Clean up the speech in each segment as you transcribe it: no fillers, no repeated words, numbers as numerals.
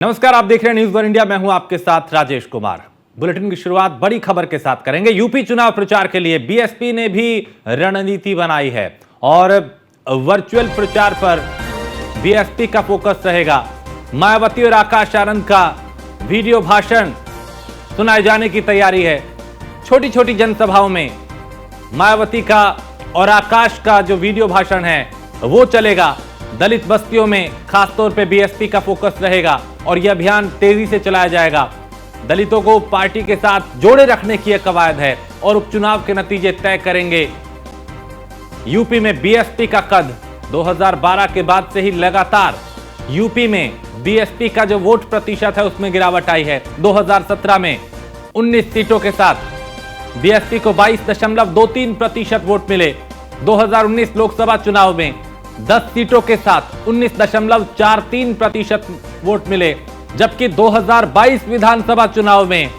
नमस्कार, आप देख रहे हैं न्यूज़ वन इंडिया। मैं हूं आपके साथ राजेश कुमार। बुलेटिन की शुरुआत बड़ी खबर के साथ करेंगे। यूपी चुनाव प्रचार के लिए बीएसपी ने भी रणनीति बनाई है और वर्चुअल प्रचार पर बीएसपी का फोकस रहेगा। मायावती और आकाश आनंद का वीडियो भाषण सुनाए जाने की तैयारी है। छोटी छोटी जनसभाओं में मायावती का और आकाश का जो वीडियो भाषण है वो चलेगा। दलित बस्तियों में खासतौर पे बीएसपी का फोकस रहेगा और यह अभियान तेजी से चलाया जाएगा। दलितों को पार्टी के साथ जोड़े रखने की यह कवायद है और उपचुनाव के नतीजे तय करेंगे। यूपी में बीएसपी का कद 2012 के बाद से ही लगातार यूपी में बीएसपी का जो वोट प्रतिशत है उसमें गिरावट आई है। 2017 में 19 सीटों के साथ बीएसपी को 22.23% वोट मिले। 2019 लोकसभा चुनाव में 10 सीटों के साथ 19.43% वोट मिले, जबकि 2022 विधानसभा चुनाव में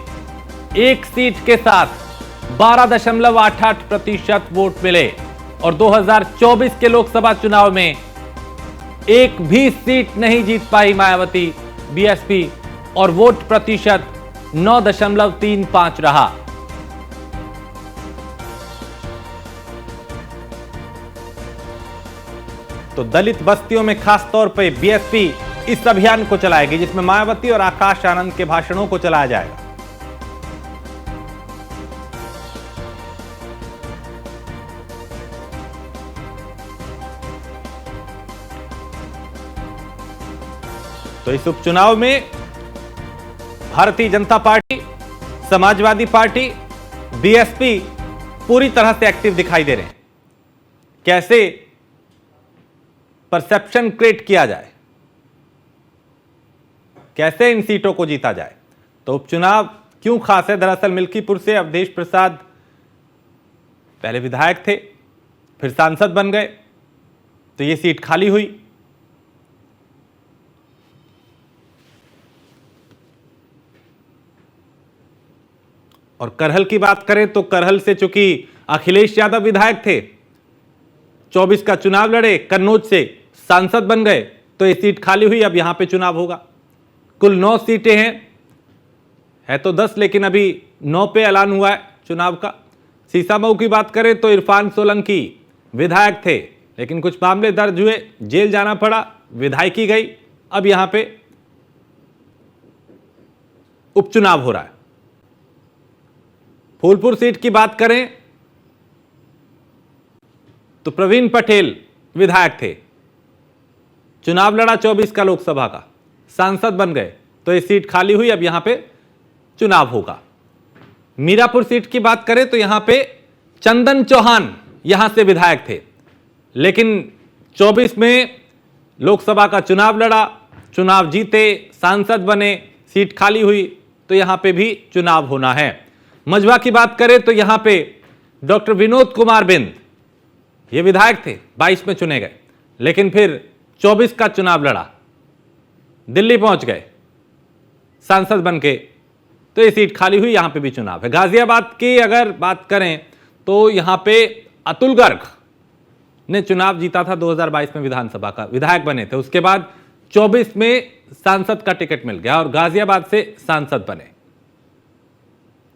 एक सीट के साथ 12.88% वोट मिले और 2024 के लोकसभा चुनाव में एक भी सीट नहीं जीत पाई मायावती बीएसपी और वोट प्रतिशत 9.35 रहा। तो दलित बस्तियों में खास तौर पर बीएसपी इस अभियान को चलाएगी जिसमें मायावती और आकाश आनंद के भाषणों को चलाया जाएगा। तो इस उपचुनाव में Bharatiya Janata party, Samajwadi party, BSP पूरी तरह से एक्टिव दिखाई दे रहे हैं। कैसे परसेप्शन क्रिएट किया जाए, कैसे इन सीटों को जीता जाए। तो उपचुनाव क्यों खास है? दरअसल मिल्कीपुर से अवधेश प्रसाद पहले विधायक थे, फिर सांसद बन गए, तो ये सीट खाली हुई। और करहल की बात करें तो करहल से चूंकि अखिलेश यादव विधायक थे, 24 का चुनाव लड़े, कन्नौज से सांसद बन गए, तो ये सीट खाली हुई। अब यहां पे चुनाव होगा। कुल 9 सीटें हैं, है तो 10, लेकिन अभी 9 पे ऐलान हुआ है चुनाव का। सीसामऊ की बात करें तो इरफान सोलंकी विधायक थे, लेकिन कुछ मामले दर्ज हुए, जेल जाना पड़ा, विधायकी गई। अब यहां पे उपचुनाव हो रहा है। फूलपुर सीट की बात करें तो प्रवीण पटेल विधायक थे, चुनाव लड़ा 24 का लोकसभा का, सांसद बन गए, तो ये सीट खाली हुई। अब यहां पे चुनाव होगा। मीरापुर सीट की बात करें तो यहां पे चंदन चौहान यहां से विधायक थे, लेकिन 24 में लोकसभा का चुनाव लड़ा, चुनाव जीते, सांसद बने, सीट खाली हुई, तो यहां पे भी चुनाव होना है। मझवा की बात करें तो यहां पे डॉक्टर विनोद कुमार बिंद ये विधायक थे, 22 में चुने गए, लेकिन फिर 24 का चुनाव लड़ा, दिल्ली पहुंच गए सांसद बनके, तो ये सीट खाली हुई। यहां पे भी चुनाव है। गाजियाबाद की अगर बात करें तो यहां पे अतुल गर्ग ने चुनाव जीता था 2022 में, विधानसभा का विधायक बने थे। उसके बाद 24 में सांसद का टिकट मिल गया और गाजियाबाद से सांसद बने,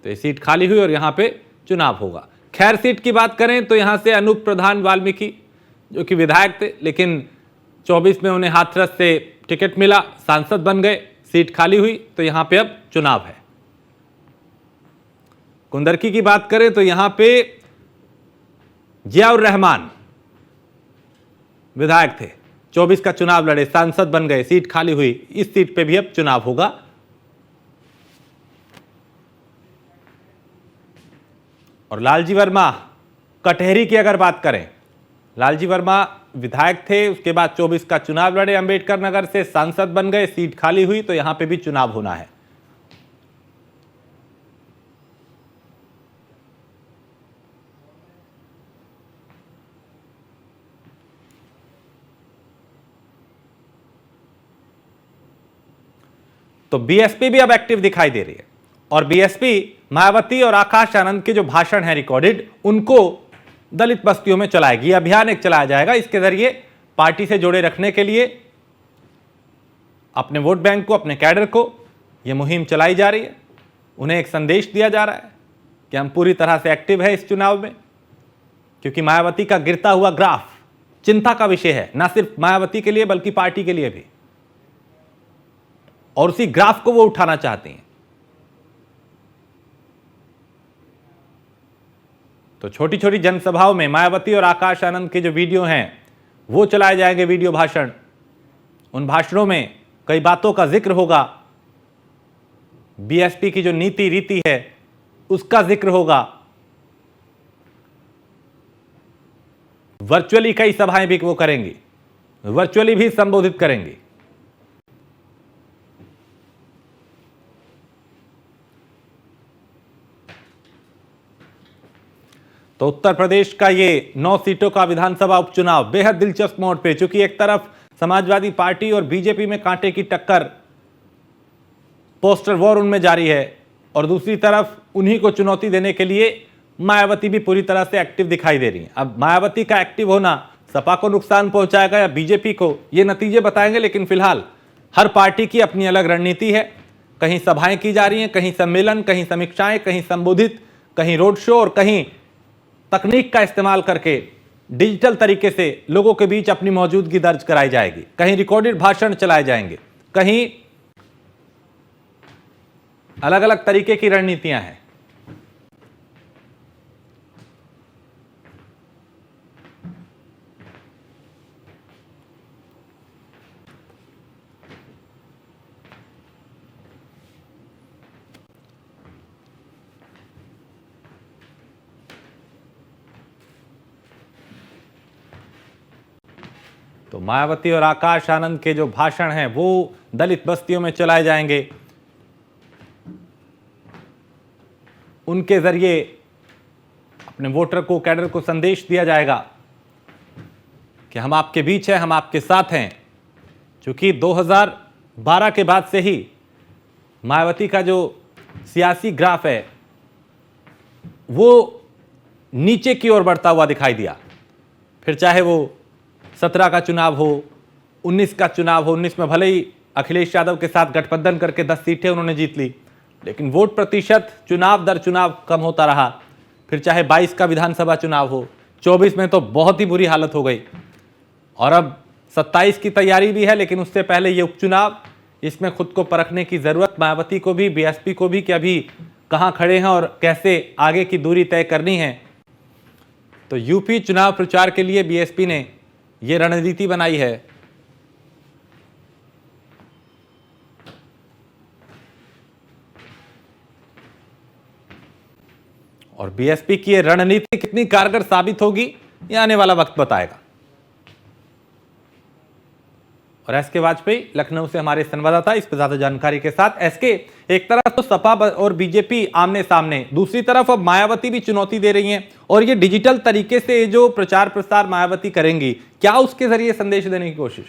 तो ये सीट खाली हुई और यहां पे चुनाव होगा। खैर सीट की बात करें तो यहां से अनूप प्रधान वाल्मीकि जो कि विधायक थे, लेकिन 24 में उन्हें हाथरस से टिकट मिला, सांसद बन गए, सीट खाली हुई, तो यहां पे अब चुनाव है। कुंदरकी की बात करें तो यहां पे जियाउर रहमान विधायक थे, 24 का चुनाव लड़े, सांसद बन गए, सीट खाली हुई। इस सीट पे भी अब चुनाव होगा। और लालजी वर्मा कटहरी की अगर बात करें, लालजी वर्मा विधायक थे, उसके बाद 24 का चुनाव लड़े, अंबेडकर नगर से सांसद बन गए, सीट खाली हुई, तो यहां पे भी चुनाव होना है। तो बीएसपी भी अब एक्टिव दिखाई दे रही है और बीएसपी मायावती और आकाश आनंद के जो भाषण है रिकॉर्डेड, उनको दलित बस्तियों में चलाएगी। अभियान एक चलाया जाएगा, इसके जरिए पार्टी से जोड़े रखने के लिए अपने वोट बैंक को, अपने कैडर को यह मुहिम चलाई जा रही है। उन्हें एक संदेश दिया जा रहा है कि हम पूरी तरह से एक्टिव है इस चुनाव में, क्योंकि मायावती का गिरता हुआ ग्राफ चिंता का विषय है, ना सिर्फ मायावती के लिए बल्कि पार्टी के लिए भी, और उसी ग्राफ को वो उठाना चाहती हैं। तो छोटी छोटी जनसभाओं में मायावती और आकाश आनंद के जो वीडियो हैं वो चलाए जाएंगे, वीडियो भाषण। उन भाषणों में कई बातों का जिक्र होगा, बीएसपी की जो नीति रीति है उसका जिक्र होगा। वर्चुअली कई सभाएं भी वो करेंगी, वर्चुअली भी संबोधित करेंगी। तो उत्तर प्रदेश का ये 9 सीटों का विधानसभा उपचुनाव बेहद दिलचस्प मोड़ पे, चूंकि एक तरफ समाजवादी पार्टी और बीजेपी में कांटे की टक्कर, पोस्टर वॉर उनमें जारी है, और दूसरी तरफ उन्हीं को चुनौती देने के लिए मायावती भी पूरी तरह से एक्टिव दिखाई दे रही हैं। अब मायावती का एक्टिव होना सपा को नुकसान पहुंचाएगा या बीजेपी को, ये नतीजे बताएंगे, लेकिन फिलहाल हर पार्टी की अपनी अलग रणनीति है। कहीं सभाएं की जा रही हैं, कहीं सम्मेलन, कहीं समीक्षाएं, कहीं संबोधित, कहीं रोड शो, और कहीं तकनीक का इस्तेमाल करके डिजिटल तरीके से लोगों के बीच अपनी मौजूदगी दर्ज कराई जाएगी। कहीं रिकॉर्डेड भाषण चलाए जाएंगे, कहीं अलग अलग तरीके की रणनीतियां हैं। तो मायावती और आकाश आनंद के जो भाषण हैं वो दलित बस्तियों में चलाए जाएंगे। उनके जरिए अपने वोटर को, कैडर को संदेश दिया जाएगा कि हम आपके बीच हैं, हम आपके साथ हैं। क्योंकि 2012 के बाद से ही मायावती का जो सियासी ग्राफ है वो नीचे की ओर बढ़ता हुआ दिखाई दिया। फिर चाहे वो 17 का चुनाव हो, 19 का चुनाव हो, 19 में भले ही अखिलेश यादव के साथ गठबंधन करके 10 सीटें उन्होंने जीत ली, लेकिन वोट प्रतिशत चुनाव दर चुनाव कम होता रहा। फिर चाहे 22 का विधानसभा चुनाव हो, 24 में तो बहुत ही बुरी हालत हो गई, और अब 27 की तैयारी भी है, लेकिन उससे पहले ये उपचुनाव, इसमें खुद को परखने की जरूरत मायावती को भी, बीएसपी को भी, कि अभी कहां खड़े हैं और कैसे आगे की दूरी तय करनी है। तो यूपी चुनाव प्रचार के लिए बीएसपी ने ये रणनीति बनाई है। और बीएसपी की ये रणनीति कितनी कारगर साबित होगी ये आने वाला वक्त बताएगा। और एसके वाजपेयी लखनऊ से हमारे संवाददाता इस पर ज्यादा जानकारी के साथ। एसके, एक तरफ तो सपा और बीजेपी आमने सामने, दूसरी तरफ अब मायावती भी चुनौती दे रही हैं, और ये डिजिटल तरीके से जो प्रचार प्रसार मायावती करेंगी, क्या उसके जरिए संदेश देने की कोशिश?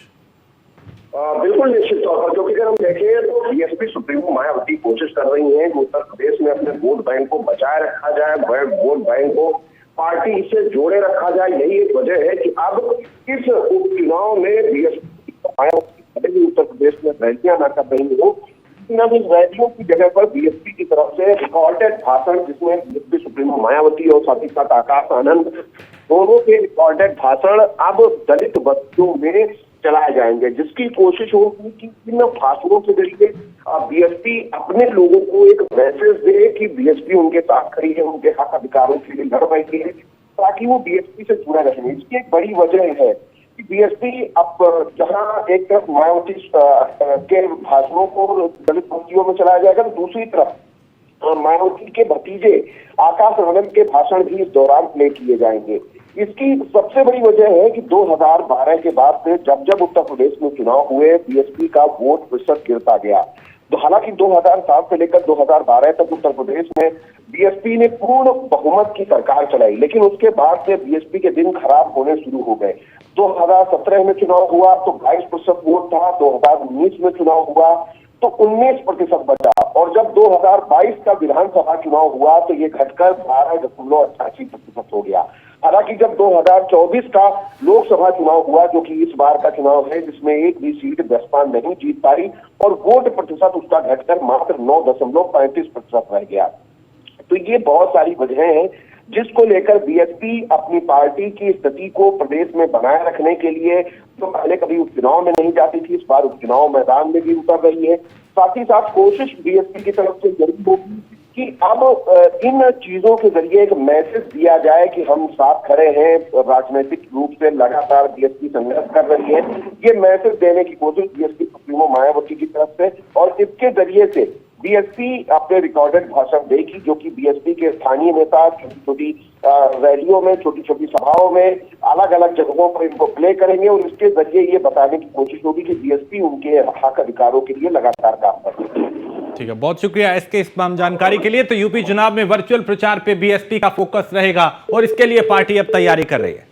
बिल्कुल निश्चित तौर पर, क्योंकि अगर हम देखें तो बीएसपी सुप्रीमो मायावती कोशिश कर रही हैं कि उत्तर प्रदेश में अपने वोट बैंक को बचाए रखा जाए, वोट बैंक को पार्टी से जोड़े रखा जाए। यही एक वजह है कि अब इस उपचुनाव में बीएसपी मायावती उत्तर प्रदेश में रैलियां न कर रही हो, इन रैलियों की जगह पर बीएसपी की तरफ से रिकॉर्डेड भाषण, जिसमें बीएसपी सुप्रीमो मायावती और साथ ही साथ आकाश आनंद दोनों के रिकॉर्डेड भाषण अब दलित बस्तियों में चलाए जाएंगे, जिसकी कोशिश होगी कि इन भाषणों के जरिए बीएसपी अपने लोगों को एक मैसेज दे कि बीएसपी उनके साथ खड़ी है, उनके हक अधिकारों के लिए लड़ रही है, ताकि वो बीएसपी से जुड़े रहें। इसकी एक बड़ी वजह है कि बीएसपी अब जहां एक तरफ मायावती के भाषणों को दलित बस्तियों में चलाया जाएगा, तो दूसरी तरफ मायावती के भतीजे आकाश आनंद के भाषण भी इस दौरान प्ले किए जाएंगे। इसकी सबसे बड़ी वजह है कि 2012 के बाद से जब जब उत्तर प्रदेश में चुनाव हुए, बीएसपी का वोट प्रतिशत गिरता गया। तो हालांकि 2007 से लेकर 2012 तक उत्तर प्रदेश में बीएसपी ने पूर्ण बहुमत की सरकार चलाई, लेकिन उसके बाद से बीएसपी के दिन खराब होने शुरू हो गए। 2017 में चुनाव हुआ तो 22% वोट था, 2019 में चुनाव हुआ तो 19% बचा, और जब 2022 का विधानसभा चुनाव हुआ तो ये घटकर 12.88% हो गया। हालांकि जब 2024 का लोकसभा चुनाव हुआ, जो कि इस बार का चुनाव है, जिसमें एक भी सीट बसपा नहीं जीत पाई और वोट प्रतिशत उसका घटकर मात्र 9.35% रह गया। तो ये बहुत सारी वजहें हैं जिसको लेकर बीएसपी अपनी पार्टी की स्थिति को प्रदेश में बनाए रखने के लिए तो पहले कभी उपचुनाव में नहीं जाती थी, इस बार उपचुनाव मैदान में भी उतर रही है। साथ ही साथ कोशिश बीएसपी की तरफ से जरूर होगी कि अब इन चीजों के जरिए एक मैसेज दिया जाए कि हम साथ खड़े हैं, राजनीतिक रूप से लगातार बीएसपी संघर्ष कर रही है। ये मैसेज देने की कोशिश बीएसपी सुप्रीमो मायावती की तरफ से और इसके जरिए से बीएसपी अपने रिकॉर्डेड भाषण देगी, जो कि बीएसपी के स्थानीय नेता छोटी छोटी रैलियों में, छोटी छोटी सभाओं में, अलग अलग जगहों पर इनको प्ले करेंगे और इसके जरिए ये बताने की कोशिश होगी कि बीएसपी उनके हक अधिकारों के लिए लगातार काम कर रही है। ठीक है, बहुत शुक्रिया इसके इस तमाम जानकारी के लिए। तो यूपी चुनाव में वर्चुअल प्रचार पे बीएसपी का फोकस रहेगा और इसके लिए पार्टी अब तैयारी कर रही है।